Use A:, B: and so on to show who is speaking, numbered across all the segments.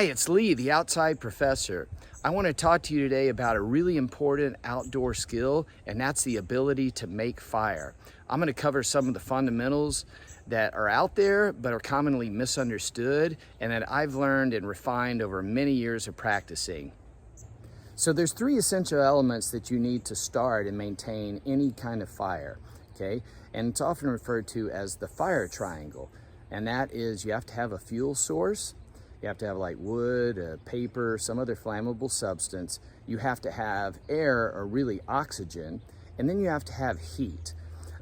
A: Hi, it's Lee, the Outside Professor. I want to talk to you today about a really important outdoor skill, and that's the ability to make fire. I'm going to cover some of the fundamentals that are out there but are commonly misunderstood and that I've learned and refined over many years of practicing. So there's three essential elements that you need to start and maintain any kind of fire, okay? And it's often referred to as the fire triangle. And that is, you have to have a fuel source, you have to have like wood, paper, some other flammable substance. You have to have air, or really oxygen, and then you have to have heat.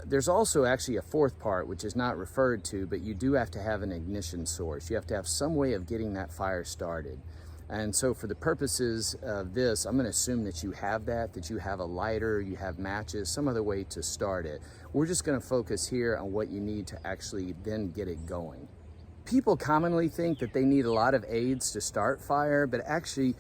A: There's also actually a fourth part, which is not referred to, but you do have to have an ignition source. You have to have some way of getting that fire started. And so for the purposes of this, I'm going to assume that you have that you have a lighter, you have matches, some other way to start it. We're just going to focus here on what you need to actually then get it going. People commonly think that they need a lot of aids to start fire, but actually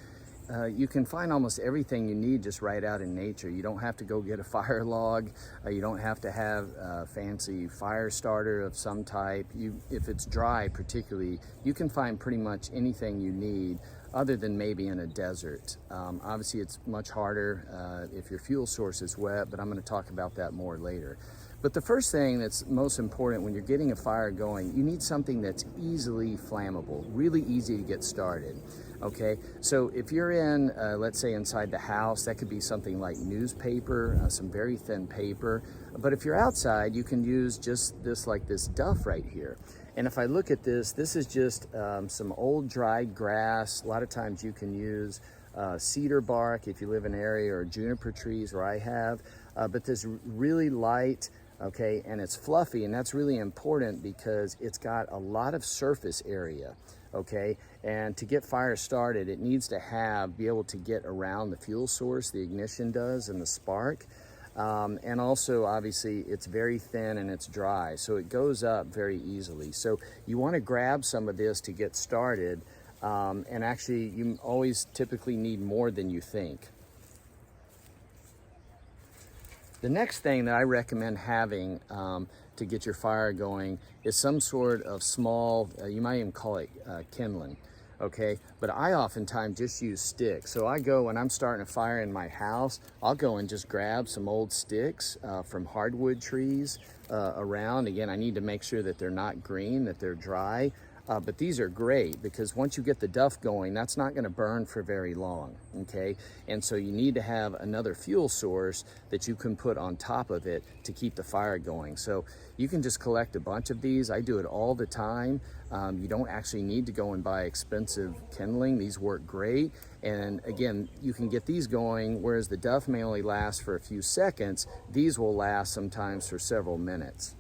A: you can find almost everything you need just right out in nature. You don't have to go get a fire log. You don't have to have a fancy fire starter of some type. If it's dry particularly, you can find pretty much anything you need other than maybe in a desert. Obviously it's much harder if your fuel source is wet, but I'm going to talk about that more later. But the first thing that's most important when you're getting a fire going, you need something that's easily flammable, really easy to get started, okay? So if you're in, let's say inside the house, that could be something like newspaper, some very thin paper. But if you're outside, you can use just this, like this duff right here. And if I look at this, this is just some old dried grass. A lot of times you can use cedar bark if you live in an area, or juniper trees where I have. But this really light, okay, and it's fluffy, and that's really important because it's got a lot of surface area, okay? And to get fire started, it needs to be able to get around the fuel source, the ignition does, and the spark. And also, obviously, it's very thin and it's dry, so it goes up very easily. So you want to grab some of this to get started, and actually, you always typically need more than you think. The next thing that I recommend having to get your fire going is some sort of small, you might even call it kindling, okay? But I oftentimes just use sticks. So I go, when I'm starting a fire in my house, I'll go and just grab some old sticks from hardwood trees around. Again, I need to make sure that they're not green, that they're dry. But these are great because once you get the duff going, that's not going to burn for very long, okay? And so you need to have another fuel source that you can put on top of it to keep the fire going. So you can just collect a bunch of these. I do it all the time. You don't actually need to go and buy expensive kindling. These work great. And again, you can get these going, whereas the duff may only last for a few seconds. These will last sometimes for several minutes.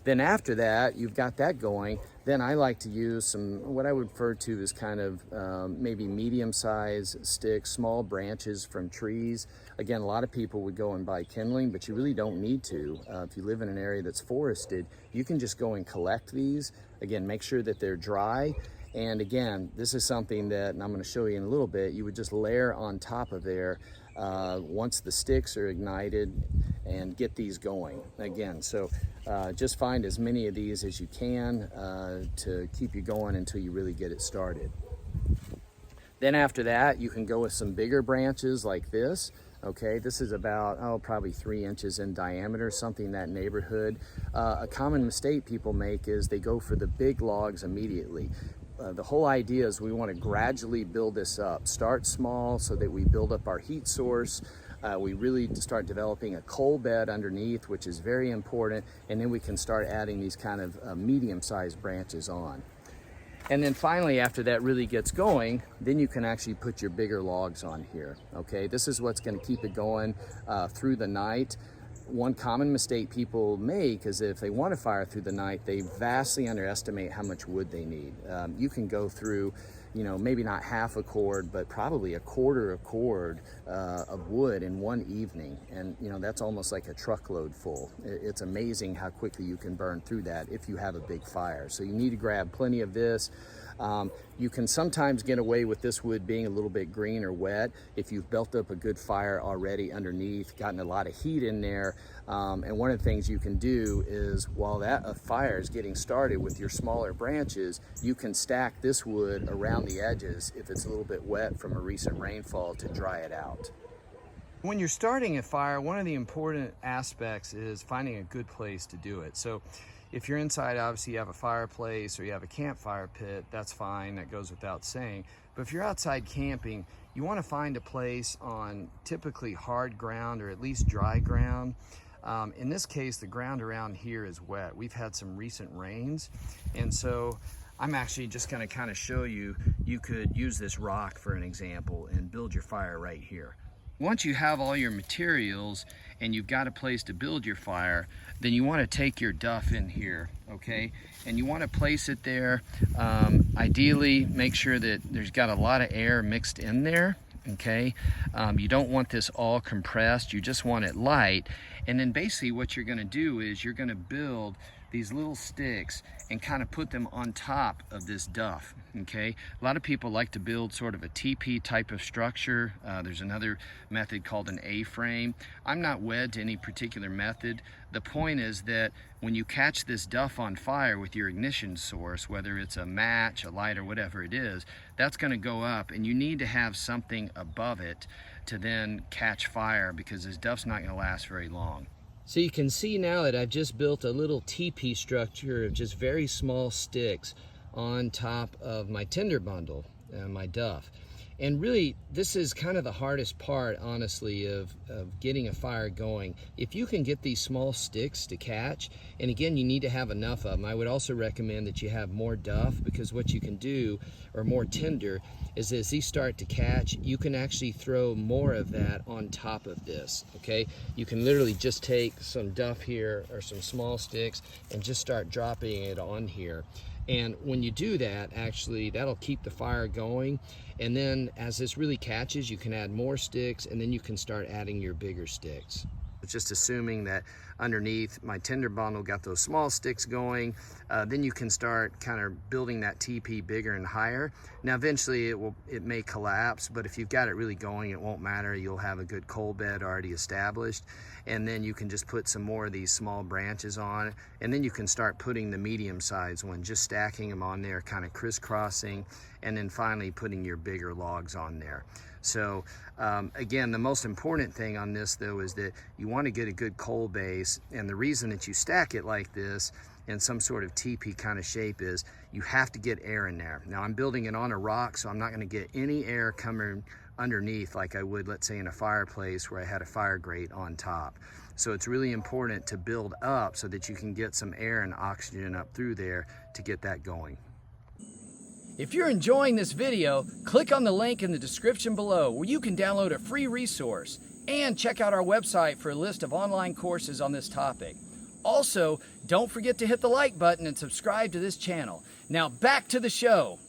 A: Then after that, you've got that going, then I like to use some, what I would refer to as kind of maybe medium-sized sticks, small branches from trees. Again, a lot of people would go and buy kindling, but you really don't need to. If you live in an area that's forested, you can just go and collect these. Again, make sure that they're dry. And again, this is something that, and I'm going to show you in a little bit, you would just layer on top of there once the sticks are ignited and get these going. Again, so just find as many of these as you can to keep you going until you really get it started. Then after that, you can go with some bigger branches like this. Okay, this is about, probably 3 inches in diameter, something in that neighborhood. A common mistake people make is they go for the big logs immediately. The whole idea is we want to gradually build this up. Start small so that we build up our heat source. We really start developing a coal bed underneath, which is very important, and then we can start adding these kind of medium-sized branches on. And then finally, after that really gets going, then you can actually put your bigger logs on here, okay? This is what's going to keep it going through the night. One common mistake people make is if they want to fire through the night, they vastly underestimate how much wood they need. You can go through, you know, maybe not half a cord, but probably a quarter of cord of wood in one evening. And, you know, that's almost like a truckload full. It's amazing how quickly you can burn through that if you have a big fire. So you need to grab plenty of this. You can sometimes get away with this wood being a little bit green or wet if you've built up a good fire already underneath, gotten a lot of heat in there. And one of the things you can do is, while that fire is getting started with your smaller branches, you can stack this wood around the edges if it's a little bit wet from a recent rainfall to dry it out. When you're starting a fire, one of the important aspects is finding a good place to do it. So if you're inside, obviously you have a fireplace or you have a campfire pit, that's fine, that goes without saying. But if you're outside camping, you want to find a place on typically hard ground or at least dry ground. In this case, the ground around here is wet. We've had some recent rains, and so I'm actually just going to kind of show you, you could use this rock for an example and build your fire right here. Once you have all your materials and you've got a place to build your fire, then you want to take your duff in here, okay? And you want to place it there. Ideally, make sure that there's got a lot of air mixed in there, okay? You don't want this all compressed, you just want it light. And then basically what you're going to do is you're going to build these little sticks and kind of put them on top of this duff, okay? A lot of people like to build sort of a teepee type of structure. There's another method called an A-frame. I'm not wed to any particular method. The point is that when you catch this duff on fire with your ignition source, whether it's a match, a light, or whatever it is, that's going to go up, and you need to have something above it to then catch fire, because this duff's not going to last very long. So you can see now that I've just built a little teepee structure of just very small sticks on top of my tinder bundle, my duff. And really, this is kind of the hardest part, honestly, of getting a fire going. If you can get these small sticks to catch, and again, you need to have enough of them. I would also recommend that you have more duff, because what you can do, or more tinder, is as these start to catch, you can actually throw more of that on top of this, okay? You can literally just take some duff here, or some small sticks, and just start dropping it on here. And when you do that, actually, that'll keep the fire going. And then as this really catches, you can add more sticks, and then you can start adding your bigger sticks. Just assuming that underneath my tinder bundle got those small sticks going, then you can start kind of building that teepee bigger and higher. Now eventually it may collapse, but if you've got it really going, it won't matter. You'll have a good coal bed already established, and then you can just put some more of these small branches on, and then you can start putting the medium-sized one, just stacking them on there, kind of crisscrossing, and then finally putting your bigger logs on there. So again, the most important thing on this though is that you want to get a good coal base, and the reason that you stack it like this in some sort of teepee kind of shape is you have to get air in there. Now I'm building it on a rock, so I'm not going to get any air coming underneath like I would, let's say, in a fireplace where I had a fire grate on top. So it's really important to build up so that you can get some air and oxygen up through there to get that going. If you're enjoying this video, click on the link in the description below where you can download a free resource and check out our website for a list of online courses on this topic. Also, don't forget to hit the like button and subscribe to this channel. Now back to the show.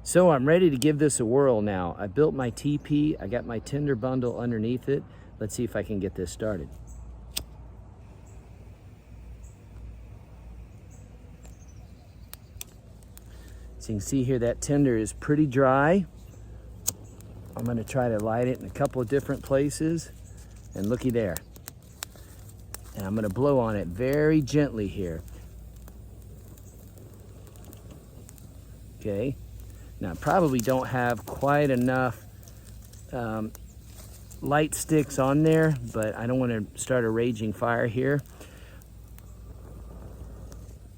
A: So I'm ready to give this a whirl now. I built my teepee, I got my tinder bundle underneath it. Let's see if I can get this started. So you can see here that tinder is pretty dry. I'm going to try to light it in a couple of different places, and looky there. And I'm going to blow on it very gently here. Okay. Now I probably don't have quite enough light sticks on there, but I don't want to start a raging fire here.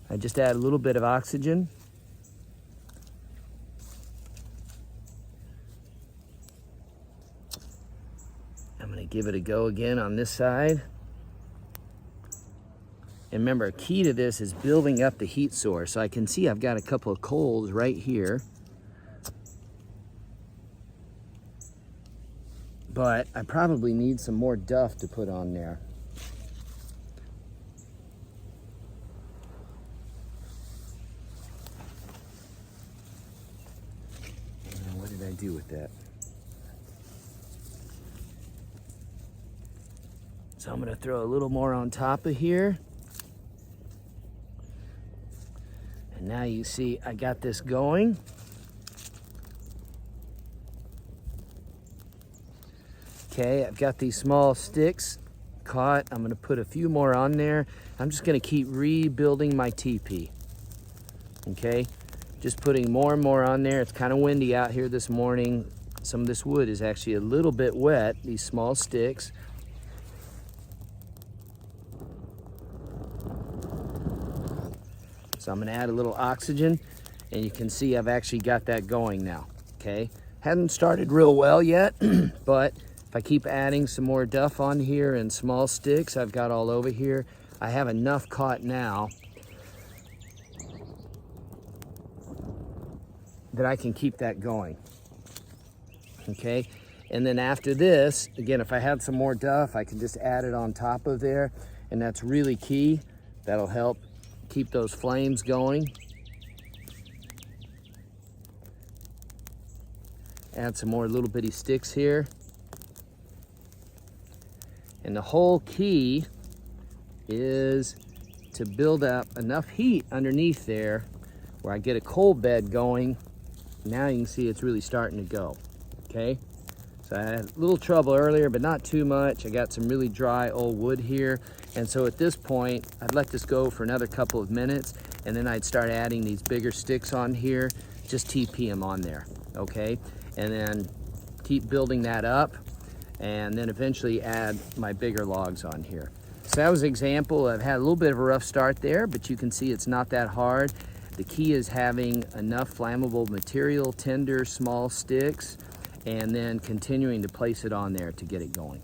A: I just add a little bit of oxygen. I'm going to give it a go again on this side. And remember, a key to this is building up the heat source. So I can see I've got a couple of coals right here. But I probably need some more duff to put on there. Now, what did I do with that? So I'm going to throw a little more on top of here. And now you see I got this going. Okay, I've got these small sticks caught. I'm gonna put a few more on there. I'm just gonna keep rebuilding my teepee. Okay, just putting more and more on there. It's kind of windy out here this morning. Some of this wood is actually a little bit wet, these small sticks. So I'm gonna add a little oxygen, and you can see I've actually got that going now, okay? Hadn't started real well yet, but if I keep adding some more duff on here and small sticks I've got all over here, I have enough caught now that I can keep that going, okay? And then after this, again, if I had some more duff, I can just add it on top of there, and that's really key. That'll help keep those flames going. Add some more little bitty sticks here. And the whole key is to build up enough heat underneath there where I get a coal bed going. Now you can see it's really starting to go, okay? So I had a little trouble earlier, but not too much. I got some really dry old wood here. And so at this point, I'd let this go for another couple of minutes, and then I'd start adding these bigger sticks on here, just TP them on there, okay? And then keep building that up, and then eventually add my bigger logs on here. So that was an example. I've had a little bit of a rough start there, but you can see it's not that hard. The key is having enough flammable material, tinder, small sticks, and then continuing to place it on there to get it going.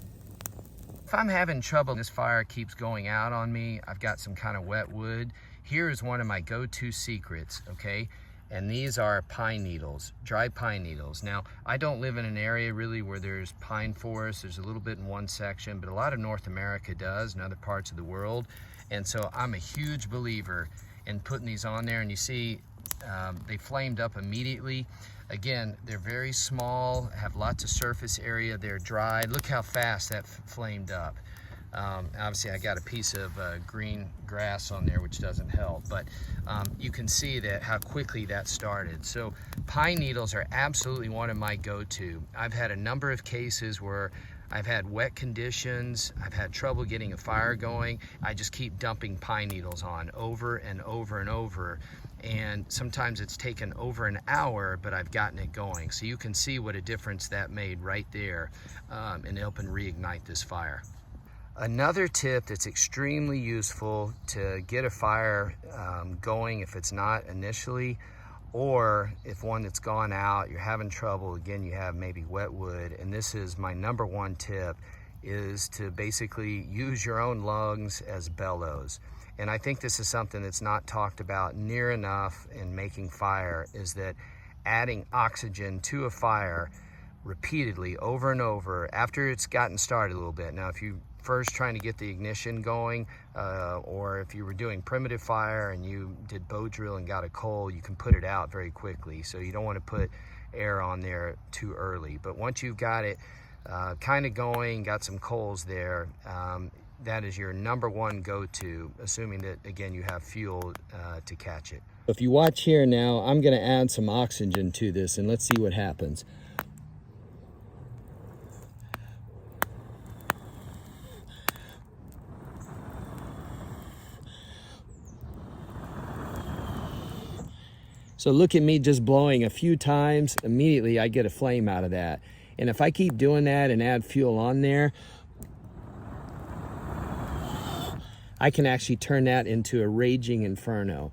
A: If I'm having trouble and this fire keeps going out on me, I've got some kind of wet wood. Here is one of my go-to secrets, okay? And these are pine needles, dry pine needles. Now, I don't live in an area really where there's pine forests. There's a little bit in one section, but a lot of North America does, and other parts of the world. And so I'm a huge believer in putting these on there, and you see they flamed up immediately. Again, they're very small, have lots of surface area, they're dry. Look how fast that flamed up. Obviously I got a piece of green grass on there, which doesn't help, but you can see that how quickly that started. So pine needles are absolutely one of my go-to. I've had a number of cases where I've had wet conditions, I've had trouble getting a fire going. I just keep dumping pine needles on over and over and over. And sometimes it's taken over an hour, but I've gotten it going. So you can see what a difference that made right there in helping reignite this fire. Another tip that's extremely useful to get a fire going if it's not initially, or if one that's gone out, you're having trouble, again, you have maybe wet wood, and this is my number one tip, is to basically use your own lungs as bellows. And I think this is something that's not talked about near enough in making fire, is that adding oxygen to a fire repeatedly over and over after it's gotten started a little bit. Now, if you first trying to get the ignition going, or if you were doing primitive fire and you did bow drill and got a coal, you can put it out very quickly. So you don't want to put air on there too early. But once you've got it kind of going, got some coals there, that is your number one go-to, assuming that, again, you have fuel to catch it. If you watch here now, I'm going to add some oxygen to this, and let's see what happens. So look at me just blowing a few times, immediately I get a flame out of that. And if I keep doing that and add fuel on there, I can actually turn that into a raging inferno.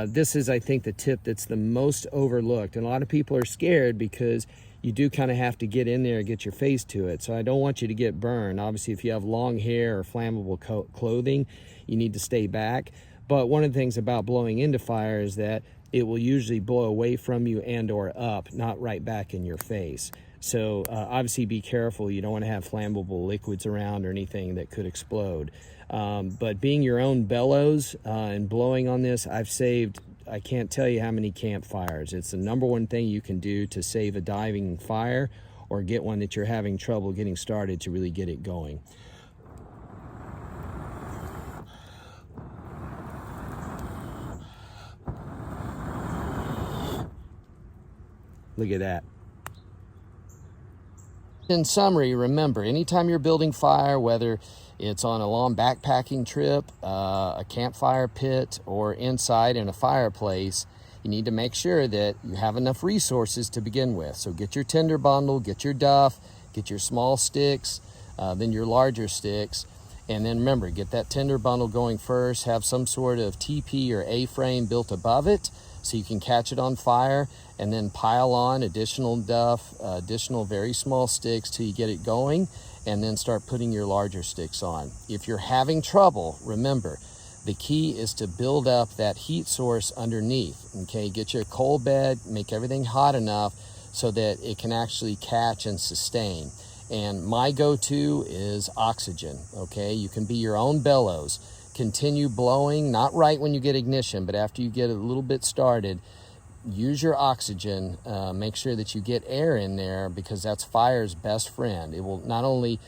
A: This is, I think, the tip that's the most overlooked. And a lot of people are scared because you do kind of have to get in there and get your face to it. So I don't want you to get burned. Obviously, if you have long hair or flammable clothing, you need to stay back. But one of the things about blowing into fire is that it will usually blow away from you and or up, not right back in your face. So obviously be careful. You don't want to have flammable liquids around or anything that could explode. But being your own bellows and blowing on this, I've saved, I can't tell you how many campfires. It's the number one thing you can do to save a diving fire or get one that you're having trouble getting started to really get it going. Look at that. In summary, remember, anytime you're building fire, whether it's on a long backpacking trip, a campfire pit, or inside in a fireplace, you need to make sure that you have enough resources to begin with. So get your tinder bundle, get your duff, get your small sticks, then your larger sticks. And then remember, get that tinder bundle going first, have some sort of TP or A-frame built above it so you can catch it on fire, and then pile on additional duff, additional very small sticks till you get it going, and then start putting your larger sticks on. If you're having trouble, remember, the key is to build up that heat source underneath, okay? Get you a coal bed, make everything hot enough so that it can actually catch and sustain. And my go-to is oxygen, okay? You can be your own bellows. Continue blowing, not right when you get ignition, but after you get a little bit started, use your oxygen. Make sure that you get air in there because that's fire's best friend. It will not only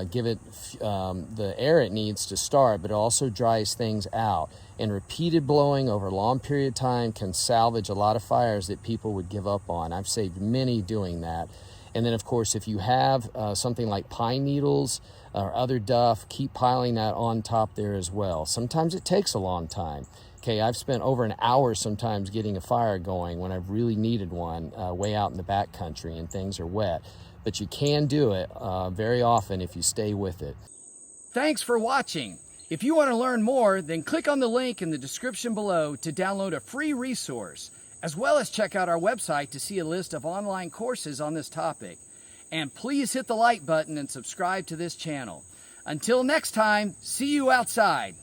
A: give it the air it needs to start, but it also dries things out. And repeated blowing over a long period of time can salvage a lot of fires that people would give up on. I've saved many doing that. And then, of course, if you have something like pine needles or other duff, keep piling that on top there as well. Sometimes it takes a long time. Okay, I've spent over an hour sometimes getting a fire going when I've really needed one way out in the backcountry and things are wet. But you can do it very often if you stay with it. Thanks for watching. If you want to learn more, then click on the link in the description below to download a free resource, as well as check out our website to see a list of online courses on this topic. And please hit the like button and subscribe to this channel. Until next time, see you outside.